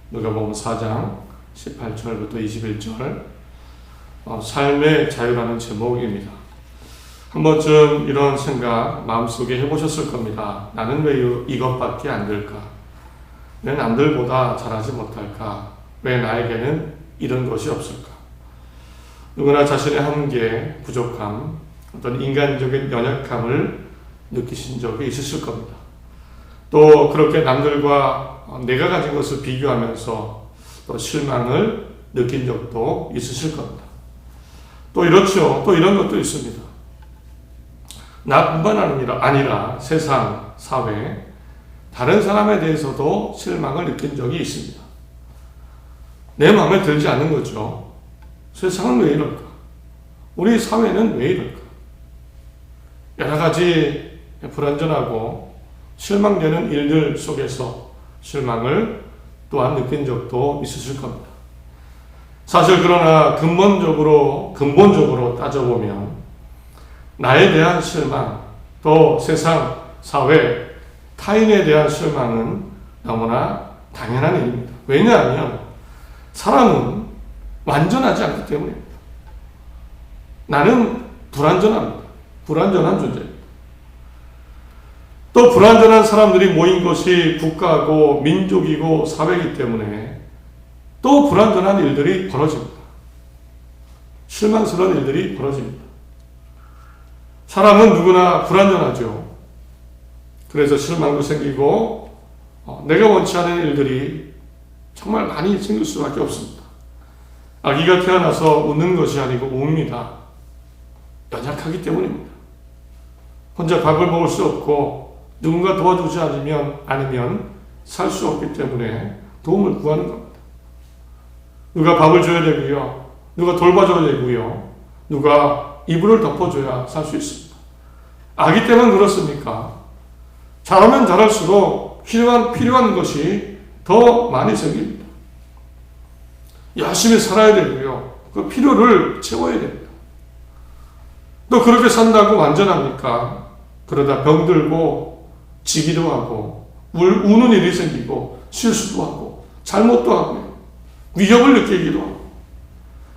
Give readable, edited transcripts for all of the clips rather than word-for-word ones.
누가복음 4장 18절부터 21절 삶의 자유라는 제목입니다. 한 번쯤 이런 생각 마음속에 해보셨을 겁니다. 나는 왜 이것밖에 안 될까? 왜 남들보다 잘하지 못할까? 왜 나에게는 이런 것이 없을까? 누구나 자신의 한계, 부족함, 어떤 인간적인 연약함을 느끼신 적이 있으실 겁니다. 또 그렇게 남들과 내가 가진 것을 비교하면서 또 실망을 느낀 적도 있으실 겁니다. 또 이렇죠. 또 이런 것도 있습니다. 나뿐만 아니라 세상, 사회, 다른 사람에 대해서도 실망을 느낀 적이 있습니다. 내 마음에 들지 않는 거죠. 세상은 왜 이럴까? 우리 사회는 왜 이럴까? 여러 가지 불완전하고 실망되는 일들 속에서 실망을 또한 느낀 적도 있으실 겁니다. 사실 그러나 근본적으로 따져보면 나에 대한 실망, 또 세상, 사회, 타인에 대한 실망은 너무나 당연한 일입니다. 왜냐하면 사람은 완전하지 않기 때문입니다. 나는 불완전합니다. 불완전한 존재입니다. 또 불완전한 사람들이 모인 것이 국가고 민족이고 사회이기 때문에 또 불완전한 일들이 벌어집니다. 실망스러운 일들이 벌어집니다. 사람은 누구나 불완전하죠. 그래서 실망도 생기고 내가 원치 않은 일들이 정말 많이 생길 수밖에 없습니다. 아기가 태어나서 웃는 것이 아니고 웁니다. 연약하기 때문입니다. 혼자 밥을 먹을 수 없고 누군가 도와주지 않으면 살 수 없기 때문에 도움을 구하는 겁니다. 누가 밥을 줘야 되고요. 누가 돌봐줘야 되고요. 누가 이불을 덮어줘야 살 수 있습니다. 아기 때만 그렇습니까? 자라면 자랄수록 필요한 것이 더 많이 생깁니다. 열심히 살아야 되고요. 그 필요를 채워야 됩니다. 또 그렇게 산다고 완전합니까? 그러다 병들고 지기도 하고 우는 일이 생기고 실수도 하고 잘못도 하고 위협을 느끼기도 하고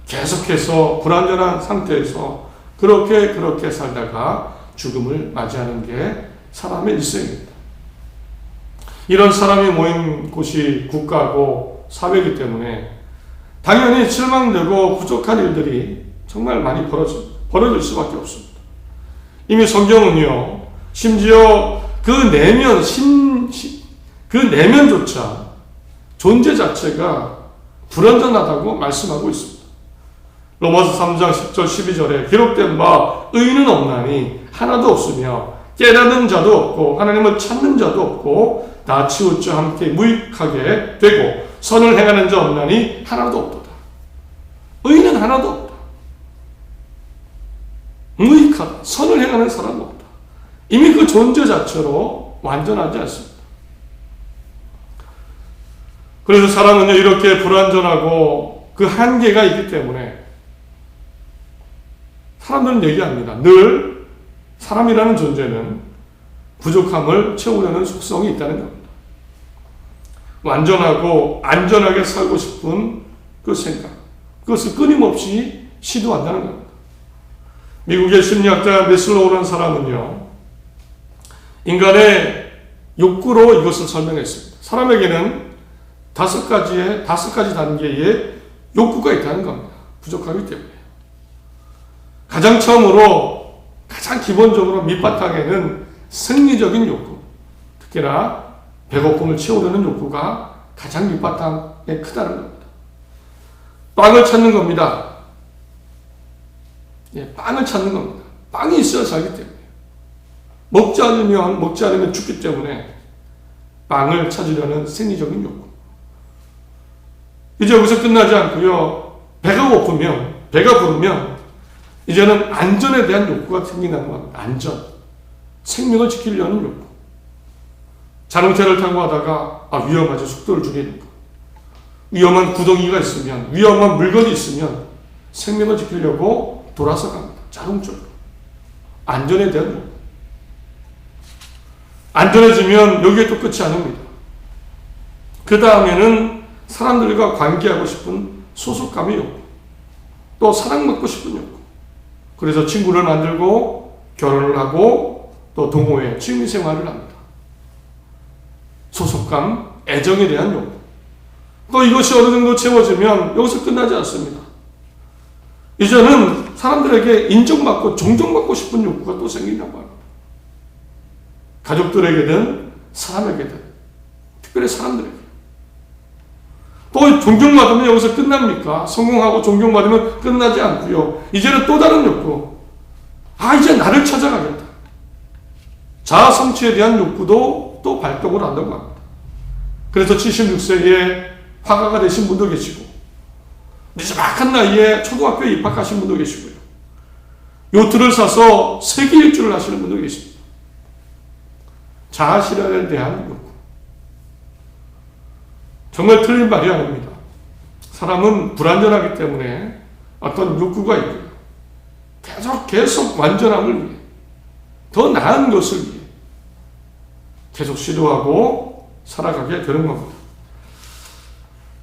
계속해서 불완전한 상태에서 그렇게 살다가 죽음을 맞이하는 게 사람의 일생입니다. 이런 사람이 모인 곳이 국가고 사회이기 때문에 당연히 실망되고 부족한 일들이 정말 많이 벌어질 수밖에 없습니다. 이미 성경은요, 심지어 그 내면조차 존재 자체가 불완전하다고 말씀하고 있습니다. 로마서 3장 10절 12절에 기록된 바 의인은 없나니 하나도 없으며 깨닫는 자도 없고 하나님을 찾는 자도 없고 다 치우쳐 함께 무익하게 되고 선을 행하는 자 없나니 하나도 없도다. 의인은 하나도 없다. 무익하다. 선을 행하는 사람은 없다. 이미 그 존재 자체로 완전하지 않습니다. 그래서 사람은요, 이렇게 불완전하고 그 한계가 있기 때문에 사람들은 얘기합니다. 늘 사람이라는 존재는 부족함을 채우려는 속성이 있다는 겁니다. 완전하고 안전하게 살고 싶은 그 생각, 그것을 끊임없이 시도한다는 겁니다. 미국의 심리학자 메슬로우라는 사람은요, 인간의 욕구로 이것을 설명했습니다. 사람에게는 다섯 가지 단계의 욕구가 있다는 겁니다. 부족하기 때문에. 가장 처음으로, 가장 기본적으로 밑바탕에는 생리적인 욕구, 특히나 배고픔을 채우려는 욕구가 가장 밑바탕에 크다는 겁니다. 빵을 찾는 겁니다. 빵을 찾는 겁니다. 빵이 있어야 살기 때문에. 먹지 않으면 죽기 때문에 빵을 찾으려는 생리적인 욕구. 이제 여기서 끝나지 않고요. 배가 부르면 이제는 안전에 대한 욕구가 생긴다는 겁니다. 안전. 생명을 지키려는 욕구. 자동차를 타고 가다가 위험하죠. 속도를 줄이는 거. 위험한 구덩이가 있으면, 위험한 물건이 있으면 생명을 지키려고 돌아서 갑니다. 자동차로. 안전에 대한 욕구. 안전해지면 여기에 또 끝이 아닙니다. 그 다음에는 사람들과 관계하고 싶은 소속감의 욕구, 또 사랑받고 싶은 욕구. 그래서 친구를 만들고 결혼을 하고 또 동호회, 취미생활을 합니다. 소속감, 애정에 대한 욕구. 또 이것이 어느 정도 채워지면 여기서 끝나지 않습니다. 이제는 사람들에게 인정받고 존경받고 싶은 욕구가 또 생긴다고 합니다. 가족들에게든 사람에게든, 특별히 사람들에게. 또 존경받으면 여기서 끝납니까? 성공하고 존경받으면 끝나지 않고요. 이제는 또 다른 욕구. 이제 나를 찾아가겠다. 자아 성취에 대한 욕구도 또 발동을 한다고 합니다. 그래서 76세에 화가가 되신 분도 계시고, 늦지막한 나이에 초등학교에 입학하신 분도 계시고요. 요트를 사서 세계 일주를 하시는 분도 계십니다. 자아 실현에 대한 욕구. 정말 틀린 말이 아닙니다. 사람은 불완전하기 때문에 어떤 욕구가 있고요. 계속 완전함을 위해, 더 나은 것을 위해 계속 시도하고 살아가게 되는 겁니다.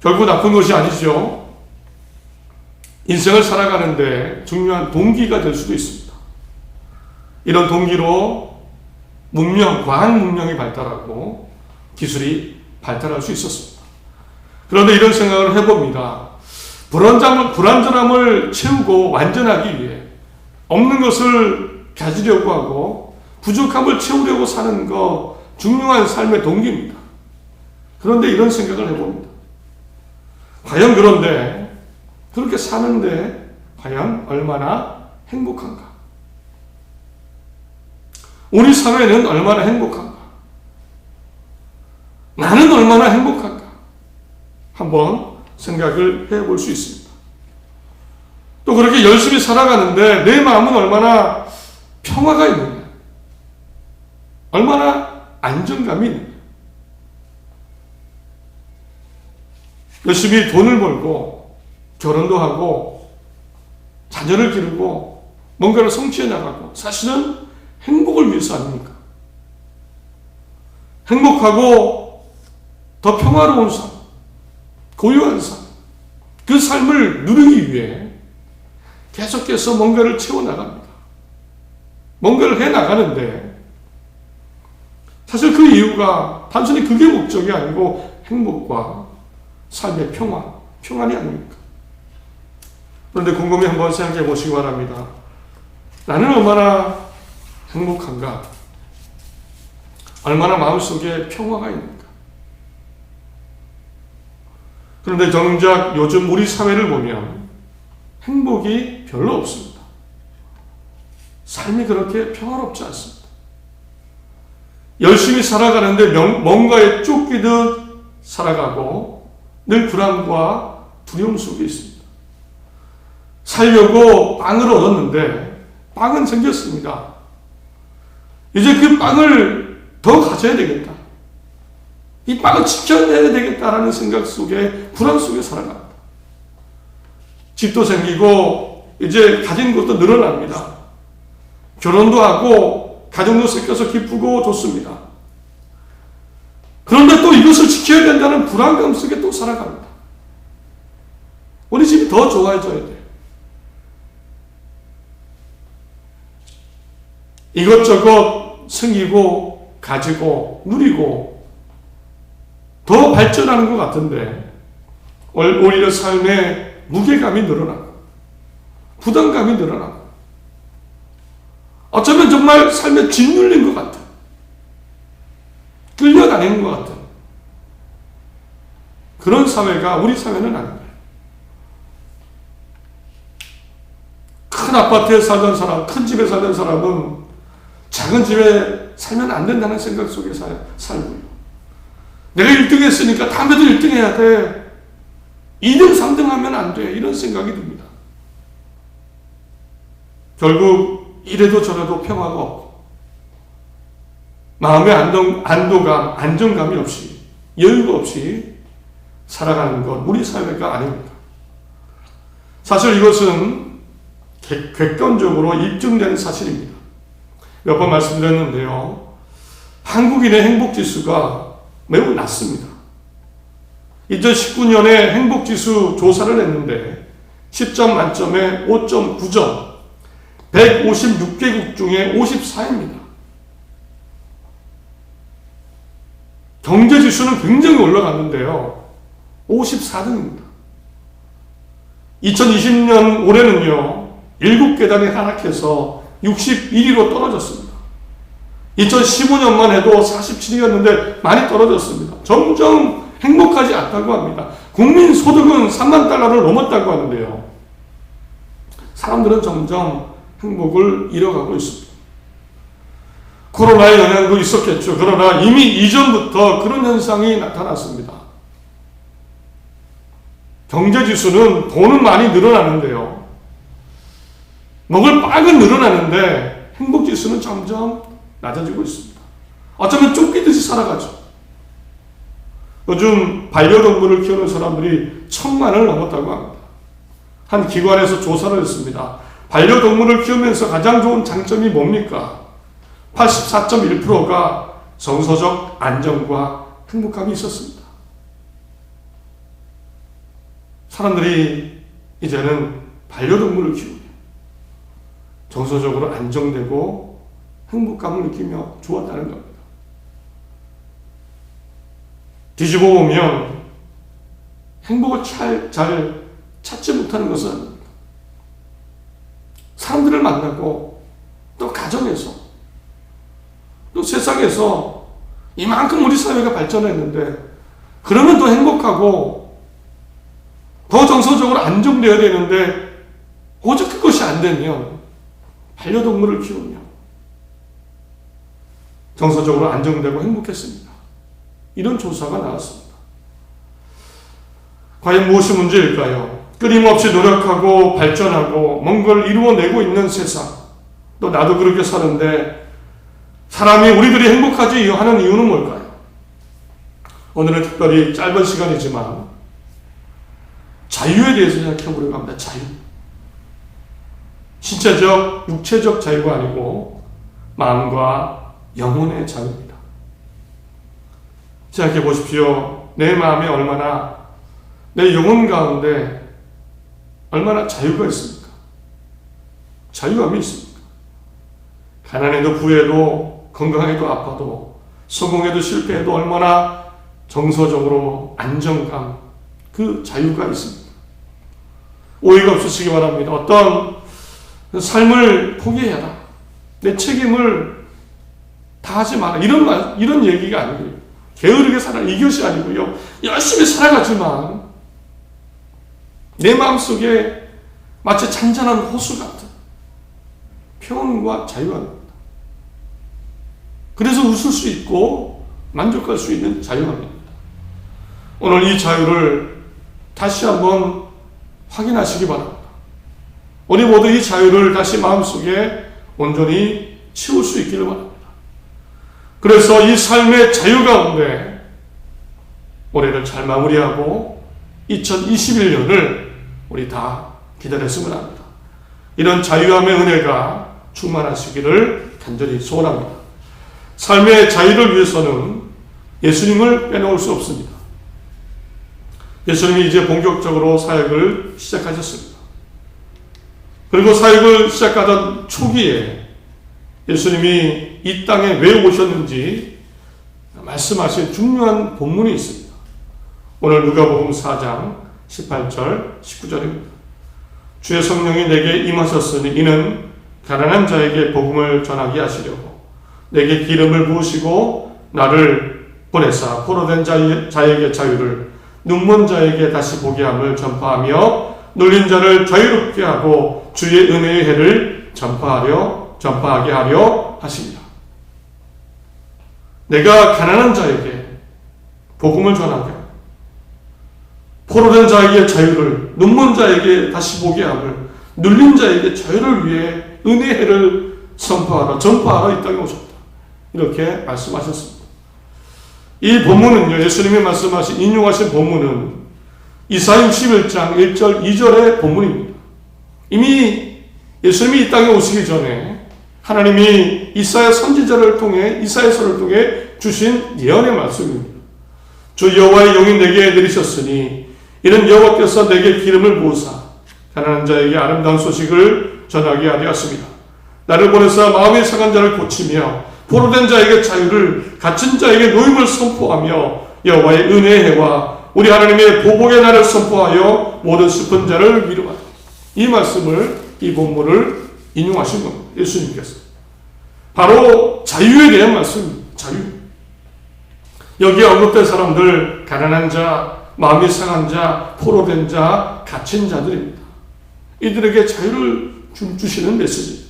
결국 나쁜 것이 아니죠. 인생을 살아가는데 중요한 동기가 될 수도 있습니다. 이런 동기로 과학 문명이 발달하고 기술이 발달할 수 있었습니다. 그런데 이런 생각을 해봅니다. 불완전함을 채우고 완전하기 위해 없는 것을 가지려고 하고 부족함을 채우려고 사는 거 중요한 삶의 동기입니다. 그런데 이런 생각을 해봅니다. 과연 그런데 그렇게 사는데 과연 얼마나 행복한가? 우리 사회는 얼마나 행복한가? 나는 얼마나 행복한가? 한번 생각을 해볼 수 있습니다. 또 그렇게 열심히 살아가는데 내 마음은 얼마나 평화가 있느냐? 얼마나 안정감이 있느냐? 열심히 돈을 벌고 결혼도 하고 자녀를 기르고 뭔가를 성취해 나가고 사실은 행복을 위해서 아닙니까? 행복하고 더 평화로운 삶, 고요한 삶, 그 삶을 누리기 위해 계속해서 뭔가를 채워나갑니다. 뭔가를 해나가는데 사실 그 이유가 단순히 그게 목적이 아니고 행복과 삶의 평안이 아닙니까? 그런데 곰곰이 한번 생각해 보시기 바랍니다. 나는 얼마나 행복한가? 얼마나 마음속에 평화가 있는가? 그런데 정작 요즘 우리 사회를 보면 행복이 별로 없습니다. 삶이 그렇게 평화롭지 않습니다. 열심히 살아가는데 뭔가에 쫓기듯 살아가고 늘 불안과 두려움 속에 있습니다. 살려고 빵을 얻었는데 빵은 생겼습니다. 이제 그 빵을 더 가져야 되겠다. 이 빵을 지켜내야 되겠다라는 생각 속에 불안 속에 살아갑니다. 집도 생기고 이제 가진 것도 늘어납니다. 결혼도 하고 가정도 생겨서 기쁘고 좋습니다. 그런데 또 이것을 지켜야 된다는 불안감 속에 또 살아갑니다. 우리 집이 더 좋아져야 돼요. 이것저것 생기고 가지고 누리고 더 발전하는 것 같은데 오히려 삶의 무게감이 늘어나고 부담감이 늘어나고 어쩌면 정말 삶에 짓눌린 것 같은 끌려다니는 것 같은 그런 사회가 우리 사회는 아닙니다. 큰 아파트에 살던 사람, 큰 집에 살던 사람은 작은 집에 살면 안 된다는 생각 속에 살고요. 내가 1등 했으니까 다음에도 1등 해야 돼. 2등, 3등 하면 안 돼. 이런 생각이 듭니다. 결국 이래도 저래도 평화가 없고 마음의 안도감, 안정감이 없이 여유가 없이 살아가는 것 우리 사회가 아닙니다. 사실 이것은 객관적으로 입증된 사실입니다. 몇 번 말씀드렸는데요. 한국인의 행복지수가 매우 낮습니다. 2019년에 행복지수 조사를 했는데 10점 만점에 5.9점, 156개국 중에 54입니다. 경제지수는 굉장히 올라갔는데요. 54등입니다. 2020년 올해는요, 7계단이 하락해서 61위로 떨어졌습니다. 2015년만 해도 47위였는데 많이 떨어졌습니다. 점점 행복하지 않다고 합니다. 국민 소득은 3만 달러를 넘었다고 하는데요. 사람들은 점점 행복을 잃어가고 있습니다. 코로나의 영향도 있었겠죠. 그러나 이미 이전부터 그런 현상이 나타났습니다. 경제지수는 돈은 많이 늘어나는데요. 먹을 빵은 늘어나는데 행복지수는 점점 낮아지고 있습니다. 어쩌면 쫓기듯이 살아가죠. 요즘 반려동물을 키우는 사람들이 1000만을 넘었다고 합니다. 한 기관에서 조사를 했습니다. 반려동물을 키우면서 가장 좋은 장점이 뭡니까? 84.1%가 정서적 안정과 행복감이 있었습니다. 사람들이 이제는 반려동물을 키우며 정서적으로 안정되고 행복감을 느끼며 좋았다는 겁니다. 뒤집어 보면 행복을 잘 찾지 못하는 것은 사람들을 만나고 또 가정에서 또 세상에서 이만큼 우리 사회가 발전했는데 그러면 더 행복하고 더 정서적으로 안정되어야 되는데 오직 그것이 안 되면 반려동물을 키우며 정서적으로 안정되고 행복했습니다. 이런 조사가 나왔습니다. 과연 무엇이 문제일까요? 끊임없이 노력하고 발전하고 뭔가를 이루어내고 있는 세상, 또 나도 그렇게 사는데 사람이 우리들이 행복하지 하는 이유는 뭘까요? 오늘은 특별히 짧은 시간이지만 자유에 대해서 생각해 보려고 합니다. 자유. 신체적, 육체적 자유가 아니고 마음과 영혼의 자유입니다. 생각해 보십시오. 내 마음에 얼마나, 내 영혼 가운데 얼마나 자유가 있습니까? 자유함이 있습니까? 가난해도 부해도 건강해도 아파도 성공해도 실패해도 얼마나 정서적으로 안정감, 그 자유가 있습니다. 오해가 없으시기 바랍니다. 어떤 삶을 포기해라. 내 책임을 다하지 마라. 이런 얘기가 아니고요. 게으르게 살아. 이것이 아니고요. 열심히 살아가지만 내 마음속에 마치 잔잔한 호수 같은 평온과 자유가 납니다. 그래서 웃을 수 있고 만족할 수 있는 자유함입니다. 오늘 이 자유를 다시 한번 확인하시기 바랍니다. 우리 모두 이 자유를 다시 마음속에 온전히 채울 수 있기를 바랍니다. 그래서 이 삶의 자유 가운데 올해를 잘 마무리하고 2021년을 우리 다 기다렸으면 합니다. 이런 자유함의 은혜가 충만하시기를 간절히 소원합니다. 삶의 자유를 위해서는 예수님을 빼놓을 수 없습니다. 예수님이 이제 본격적으로 사역을 시작하셨습니다. 그리고 사역을 시작하던 초기에 예수님이 이 땅에 왜 오셨는지 말씀하신 중요한 본문이 있습니다. 오늘 누가복음 4장 18절 19절입니다. 주의 성령이 내게 임하셨으니 이는 가난한 자에게 복음을 전하게 하시려고 내게 기름을 부으시고 나를 보내사 포로된 자에게 자유를 눈먼 자에게 다시 보게 함을 전파하며 눌린 자를 자유롭게 하고 주의 은혜의 해를 전파하게 하려 하십니다. 내가 가난한 자에게 복음을 전하게 포로된 자에게 자유를 눈먼 자에게 다시 보게 함을 눌린 자에게 자유를 위해 은혜의 해를 전파하러 이 땅에 오셨다. 이렇게 말씀하셨습니다. 이 본문은요, 예수님이 인용하신 본문은 이사야 61장 1절 2절의 본문입니다. 이미 예수님이 이 땅에 오시기 전에 하나님이 이사야 선지자를 통해 이사야서를 통해 주신 예언의 말씀입니다. 주 여호와의 영이 내게 내리셨으니 이는 여호와께서 내게 기름을 부으사 가난한 자에게 아름다운 소식을 전하게 하리하였습니다. 나를 보내사 마음이 상한 자를 고치며 포로된 자에게 자유를, 갇힌 자에게 노임을 선포하며 여호와의 은혜의 해와 우리 하나님의 보복의 날을 선포하여 모든 슬픈 자를 위로하라. 이 말씀을, 이 본문을 인용하신 겁니다. 예수님께서. 바로 자유에 대한 말씀입니다. 자유. 여기에 언급된 사람들, 가난한 자, 마음이 상한 자, 포로된 자, 갇힌 자들입니다. 이들에게 자유를 주시는 메시지.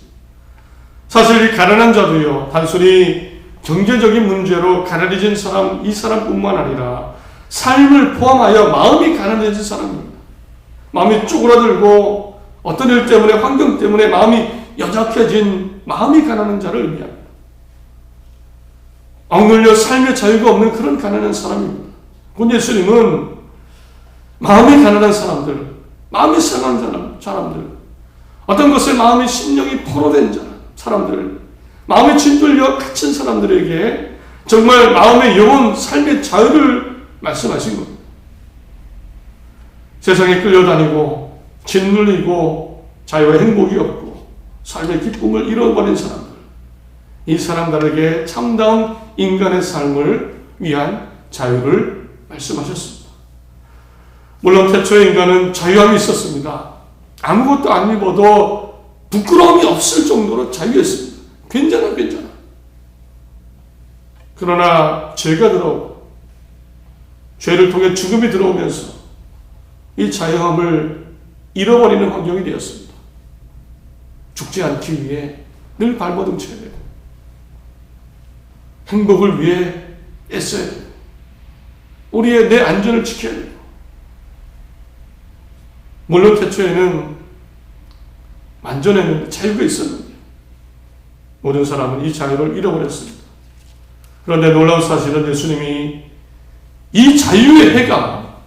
사실 이 가난한 자도요, 단순히 경제적인 문제로 가난해진 사람, 이 사람뿐만 아니라 삶을 포함하여 마음이 가난해진 사람입니다. 마음이 쪼그라들고 어떤 일 때문에, 환경 때문에 마음이 여작해진 마음이 가난한 자를 의미합니다. 억눌려 삶의 자유가 없는 그런 가난한 사람입니다. 곧 예수님은 마음이 가난한 사람들, 마음이 상한 사람들, 어떤 것에 마음이 심령이 포로된 사람들, 마음이 짓눌려 갇힌 사람들에게 정말 마음의 영혼, 삶의 자유를 말씀하신 겁니다. 세상에 끌려다니고 짓눌리고 자유와 행복이 없고 삶의 기쁨을 잃어버린 사람들, 이 사람들에게 참다운 인간의 삶을 위한 자유를 말씀하셨습니다. 물론 태초의 인간은 자유함이 있었습니다. 아무것도 안 입어도 부끄러움이 없을 정도로 자유했습니다. 괜찮아. 그러나 죄가 들어오고 죄를 통해 죽음이 들어오면서 이 자유함을 잃어버리는 환경이 되었습니다. 죽지 않기 위해 늘 발버둥 쳐야 되고 행복을 위해 애써야 되고 우리의 내 안전을 지켜야 되고 물론 태초에는 완전했는데 자유가 있었는데 모든 사람은 이 자유를 잃어버렸습니다. 그런데 놀라운 사실은 예수님이 이 자유의 해가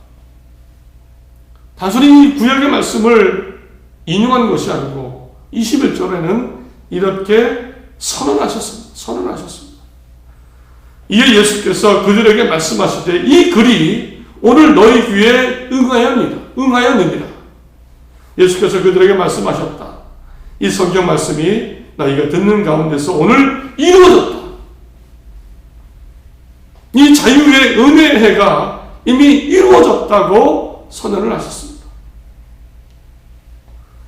단순히 구약의 말씀을 인용한 것이 아니고 21절에는 이렇게 선언하셨습니다. 이에 예수께서 그들에게 말씀하시되 이 글이 오늘 너희 귀에 응하였느니라. 예수께서 그들에게 말씀하셨다. 이 성경 말씀이 너희가 듣는 가운데서 오늘 이루어졌다. 이 자유의 은혜의 해가 이미 이루어졌다고 선언을 하셨습니다.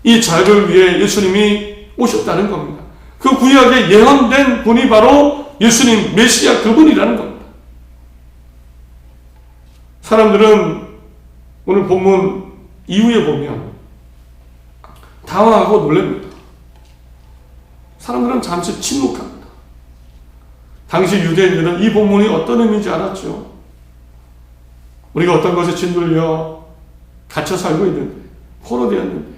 이 자유를 위해 예수님이 오셨다는 겁니다. 그 구약에 예언된 분이 바로 예수님 메시아 그분이라는 겁니다. 사람들은 오늘 본문 이후에 보면 당황하고 놀랍니다. 사람들은 잠시 침묵합니다. 당시 유대인들은 이 본문이 어떤 의미인지 알았죠. 우리가 어떤 것에 짓눌려 갇혀 살고 있는데, 포로되었는데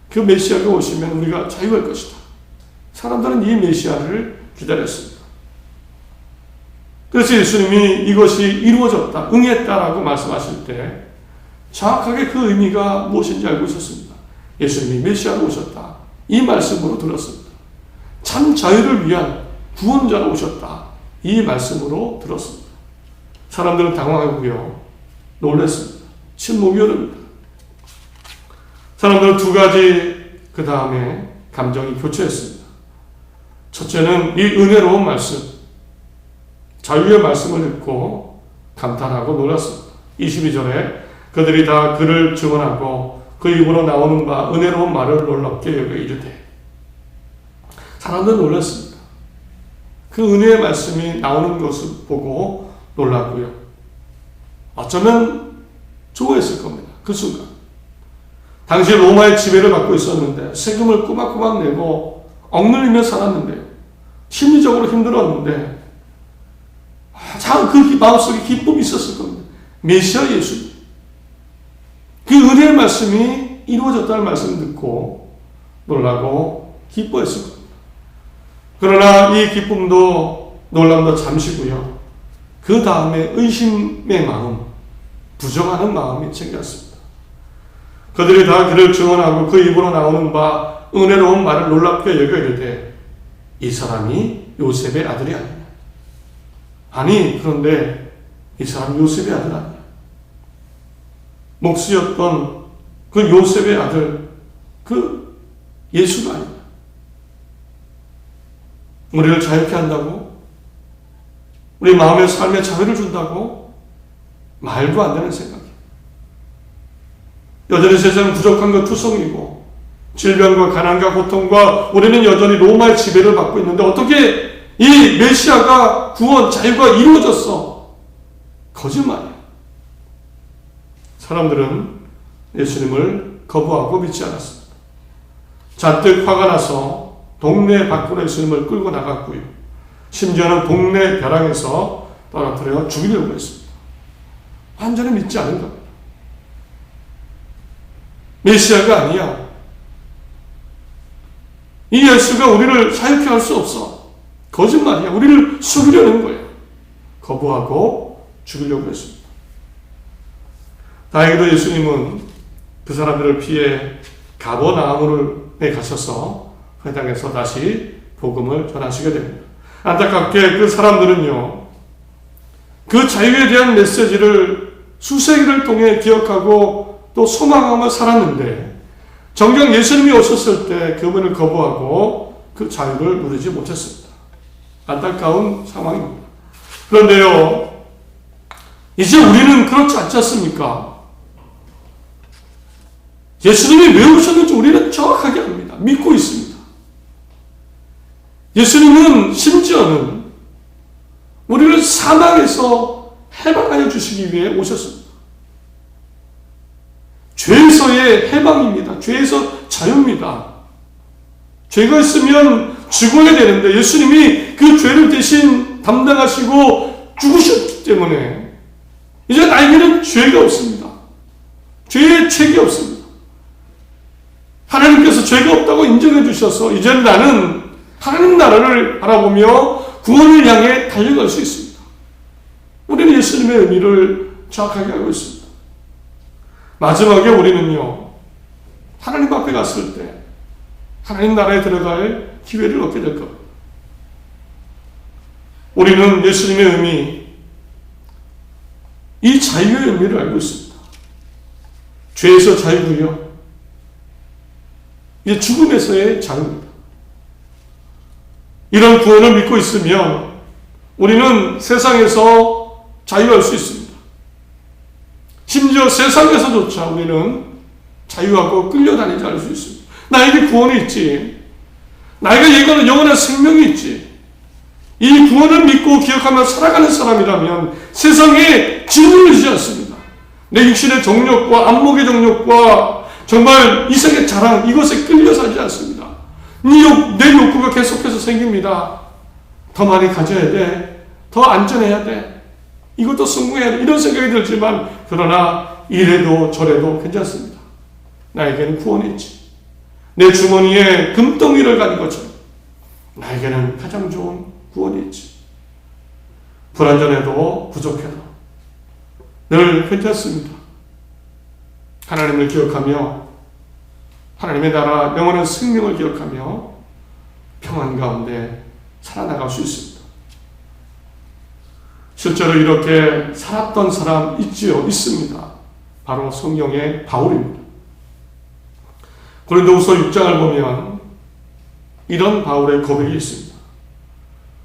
그 메시아가 오시면 우리가 자유할 것이다. 사람들은 이 메시아를 기다렸습니다. 그래서 예수님이 이것이 이루어졌다, 응했다라고 말씀하실 때 정확하게 그 의미가 무엇인지 알고 있었습니다. 예수님이 메시아로 오셨다. 이 말씀으로 들었습니다. 참 자유를 위한 구원자가 오셨다. 이 말씀으로 들었습니다. 사람들은 당황하고요. 놀랐습니다. 침묵이 흐릅니다. 사람들은 두 가지 그 다음에 감정이 교체했습니다. 첫째는 이 은혜로운 말씀, 자유의 말씀을 듣고 감탄하고 놀랐습니다. 22절에 그들이 다 그를 증언하고 그 입으로 나오는 바 은혜로운 말을 놀랍게 여겨 이르되. 사람들은 놀랐습니다. 그 은혜의 말씀이 나오는 것을 보고 놀랐고요. 어쩌면 좋아했을 겁니다. 그 순간. 당시 로마의 지배를 받고 있었는데 세금을 꼬박꼬박 내고 억눌리며 살았는데 심리적으로 힘들었는데 참 그 마음속에 기쁨이 있었을 겁니다. 메시아 예수님. 그 은혜의 말씀이 이루어졌다는 말씀을 듣고 놀라고 기뻐했을 겁니다. 그러나 이 기쁨도 놀람도 잠시고요. 그 다음에 의심의 마음, 부정하는 마음이 생겼습니다. 그들이 다 그를 증언하고 그 입으로 나오는 바 은혜로운 말을 놀랍게 여겨 이르되 이 사람이 요셉의 아들이 아니냐. 아니 그런데 이 사람 요셉의 아들 아니야. 목수였던 그 요셉의 아들, 그 예수가 아니야. 우리를 자유케 한다고? 우리 마음의 삶에 자유를 준다고? 말도 안 되는 생각이야. 여전히 세상은 부족한 것 투성이고 질병과 가난과 고통과 우리는 여전히 로마의 지배를 받고 있는데 어떻게 이 메시아가 구원, 자유가 이루어졌어? 거짓말이야. 사람들은 예수님을 거부하고 믿지 않았습니다. 잔뜩 화가 나서 동네 밖으로 예수님을 끌고 나갔고요. 심지어는 동네 벼랑에서 떨어뜨려 죽이려고 했습니다. 완전히 믿지 않은 겁니다. 메시아가 아니야. 이 예수가 우리를 사역해 할 수 없어. 거짓말이야. 우리를 속이려는 거예요. 거부하고 죽이려고 했습니다. 다행히도 예수님은 그 사람들을 피해 가버나움에 가셔서 그 땅에서 다시 복음을 전하시게 됩니다. 안타깝게 그 사람들은요, 그 자유에 대한 메시지를 수세기를 통해 기억하고 또 소망하며 살았는데 정작 예수님이 오셨을 때 그분을 거부하고 그 자유를 누리지 못했습니다. 안타까운 상황입니다. 그런데요, 이제 우리는 그렇지 않지 않습니까? 예수님이 왜 오셨는지 우리는 정확하게 압니다. 믿고 있습니다. 예수님은 심지어는 우리를 사망에서 해방하여 주시기 위해 오셨습니다. 죄에서의 해방입니다. 죄에서 자유입니다. 죄가 있으면 죽어야 되는데 예수님이 그 죄를 대신 담당하시고 죽으셨기 때문에 이제 나에게는 죄가 없습니다. 죄의 책이 없습니다. 하나님께서 죄가 없다고 인정해 주셔서 이제는 나는 하나님 나라를 바라보며 구원을 향해 달려갈 수 있습니다. 우리는 예수님의 의미를 정확하게 알고 있습니다. 마지막에 우리는요, 하나님 앞에 갔을 때 하나님 나라에 들어갈 기회를 얻게 될 겁니다. 우리는 예수님의 의미, 이 자유의 의미를 알고 있습니다. 죄에서 자유고요. 이제 죽음에서의 자유입니다. 이런 구원을 믿고 있으면 우리는 세상에서 자유할 수 있습니다. 심지어 세상에서조차 우리는 자유하고 끌려다니지 않을 수 있습니다. 나에게 구원이 있지. 나에게 영원한 생명이 있지. 이 구원을 믿고 기억하며 살아가는 사람이라면 세상에 진리를 주지 않습니다. 내 육신의 정욕과 안목의 정욕과 정말 이성의 자랑, 이것에 끌려 살지 않습니다. 내 욕구가 계속해서 생깁니다. 더 많이 가져야 돼. 더 안전해야 돼. 이것도 성공해야 돼. 이런 생각이 들지만 그러나 이래도 저래도 괜찮습니다. 나에게는 구원이 있지. 내 주머니에 금덩이를 가진 것처럼 나에게는 가장 좋은 구원이 있지. 불완전해도 부족해도 늘 괜찮습니다. 하나님을 기억하며 하나님의 나라 영원한 생명을 기억하며 평안 가운데 살아나갈 수 있습니다. 실제로 이렇게 살았던 사람 있지요? 있습니다. 바로 성경의 바울입니다. 고린도후서 6장을 보면 이런 바울의 고백이 있습니다.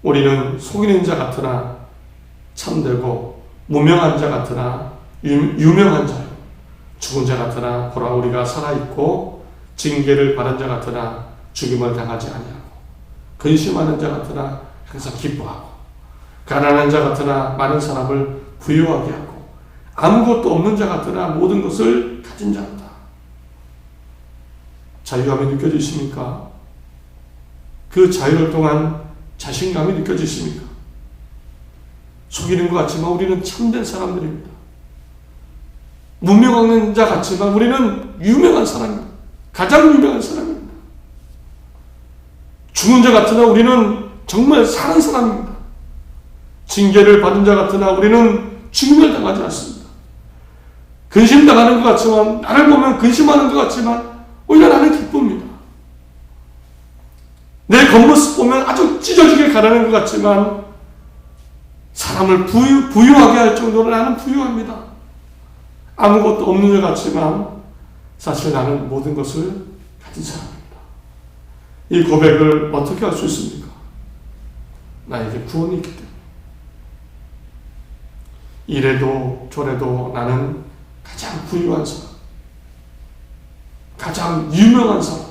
우리는 속이는 자 같으나 참되고 무명한 자 같으나 유명한 자요. 죽은 자 같으나 보라 우리가 살아있고 징계를 받은 자 같으나 죽임을 당하지 아니하고 근심하는 자 같으나 항상 기뻐하고 가난한 자 같으나 많은 사람을 부유하게 하고 아무것도 없는 자 같으나 모든 것을 가진 자 같다. 자유감이 느껴지십니까? 그 자유를 통한 자신감이 느껴지십니까? 속이는 것 같지만 우리는 참된 사람들입니다. 무명한 자 같지만 우리는 유명한 사람입니다. 가장 유명한 사람입니다. 죽은 자 같으나 우리는 정말 사는 사람입니다. 징계를 받은 자 같으나 우리는 죽임을 당하지 않습니다. 근심당하는 것 같지만, 나를 보면 근심하는 것 같지만 오히려 나는 기쁩니다. 내 겉모습 보면 아주 찢어지게 가라는 것 같지만 사람을 부유하게 할 정도로 나는 부유합니다. 아무것도 없는 것 같지만 사실 나는 모든 것을 가진 사람입니다. 이 고백을 어떻게 할 수 있습니까? 나에게 구원이 있기 때문에. 이래도 저래도 나는 가장 부유한 사람, 가장 유명한 사람,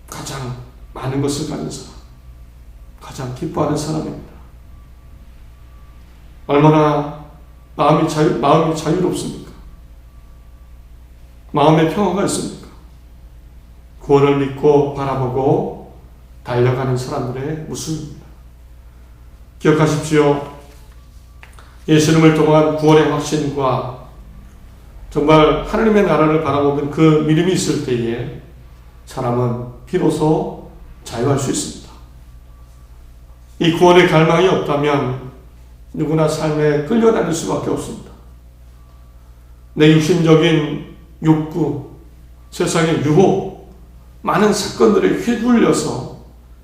가장 많은 것을 가진 사람, 가장 기뻐하는 사람입니다. 얼마나 마음이 자유롭습니까? 마음의 평화가 있습니까? 구원을 믿고 바라보고 달려가는 사람들의 모습입니다. 기억하십시오. 예수님을 통한 구원의 확신과 정말 하나님의 나라를 바라보는 그 믿음이 있을 때에 사람은 비로소 자유할 수 있습니다. 이 구원의 갈망이 없다면 누구나 삶에 끌려다닐 수밖에 없습니다. 내 육신적인 욕구, 세상의 유혹, 많은 사건들에 휘둘려서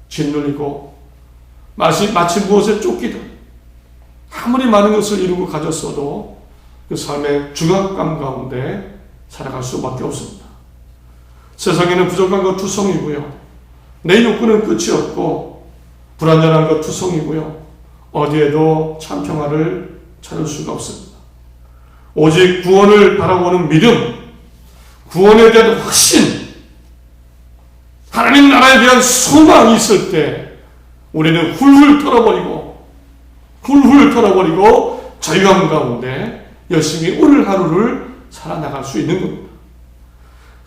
짓눌리고 마치 무엇에 쫓기듯 아무리 많은 것을 이루고 가졌어도 그 삶의 중압감 가운데 살아갈 수밖에 없습니다. 세상에는 부족한 것 투성이고요. 내 욕구는 끝이 없고 불완전한 것 투성이고요. 어디에도 참 평화를 찾을 수가 없습니다. 오직 구원을 바라보는 믿음, 구원에 대한 확신, 하나님 나라에 대한 소망이 있을 때 우리는 훌훌 털어버리고 자유함 가운데 열심히 오늘 하루를 살아나갈 수 있는 겁니다.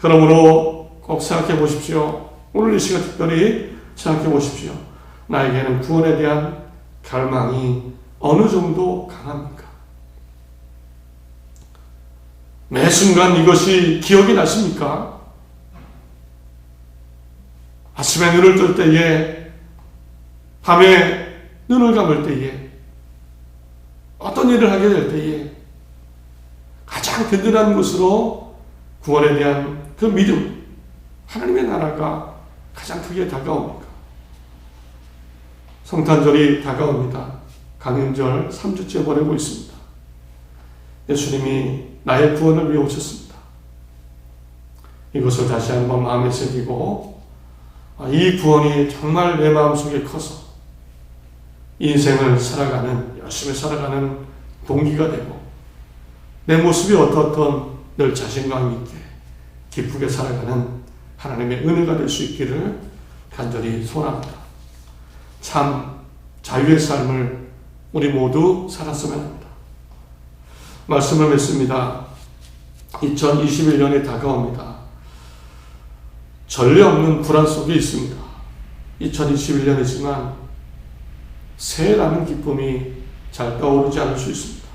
그러므로 꼭 생각해 보십시오. 오늘 이 시간 특별히 생각해 보십시오. 나에게는 구원에 대한 갈망이 어느 정도 강합니까? 매 순간 이것이 기억이 나십니까? 아침에 눈을 뜰 때에, 밤에 눈을 감을 때에, 어떤 일을 하게 될 때에 가장 든든한 것으로 구원에 대한 그 믿음, 하나님의 나라가 가장 크게 다가옵니까? 성탄절이 다가옵니다. 강연절 3주째 보내고 있습니다. 예수님이 나의 구원을 위해 오셨습니다. 이것을 다시 한번 마음에 새기고 이 구원이 정말 내 마음속에 커서 인생을 살아가는, 열심히 살아가는 동기가 되고 내 모습이 어떻든 늘 자신감 있게 기쁘게 살아가는 하나님의 은혜가 될 수 있기를 간절히 소원합니다. 참 자유의 삶을 우리 모두 살았으면 합니다. 말씀을 맺습니다. 2021년이 다가옵니다. 전례 없는 불안 속에 있습니다. 2021년이지만 새해라는 기쁨이 잘 떠오르지 않을 수 있습니다.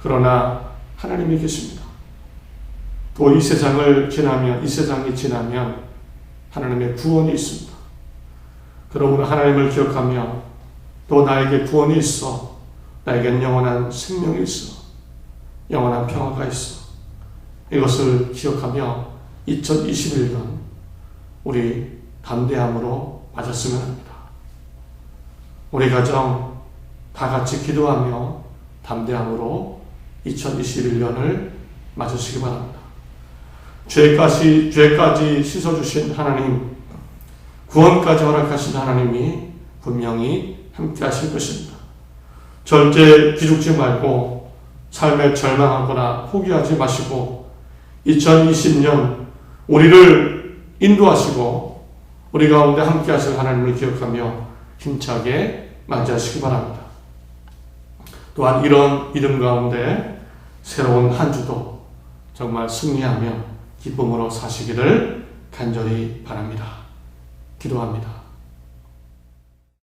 그러나 하나님이 계십니다. 또 이 세상이 지나면 하나님의 구원이 있습니다. 그러므로 하나님을 기억하며 또 나에게 구원이 있어, 나에겐 영원한 생명이 있어, 영원한 평화가 있어, 이것을 기억하며 2021년 우리 담대함으로 맞았으면 합니다. 우리 가정 다 같이 기도하며 담대함으로 2021년을 맞으시기 바랍니다. 죄까지 씻어주신 하나님, 구원까지 허락하신 하나님이 분명히 함께 하실 것입니다. 절대 기죽지 말고 삶에 절망하거나 포기하지 마시고 2020년 우리를 인도하시고 우리 가운데 함께 하실 하나님을 기억하며 힘차게 맞이하시기 바랍니다. 또한 이런 믿음 가운데 새로운 한 주도 정말 승리하며 기쁨으로 사시기를 간절히 바랍니다. 기도합니다.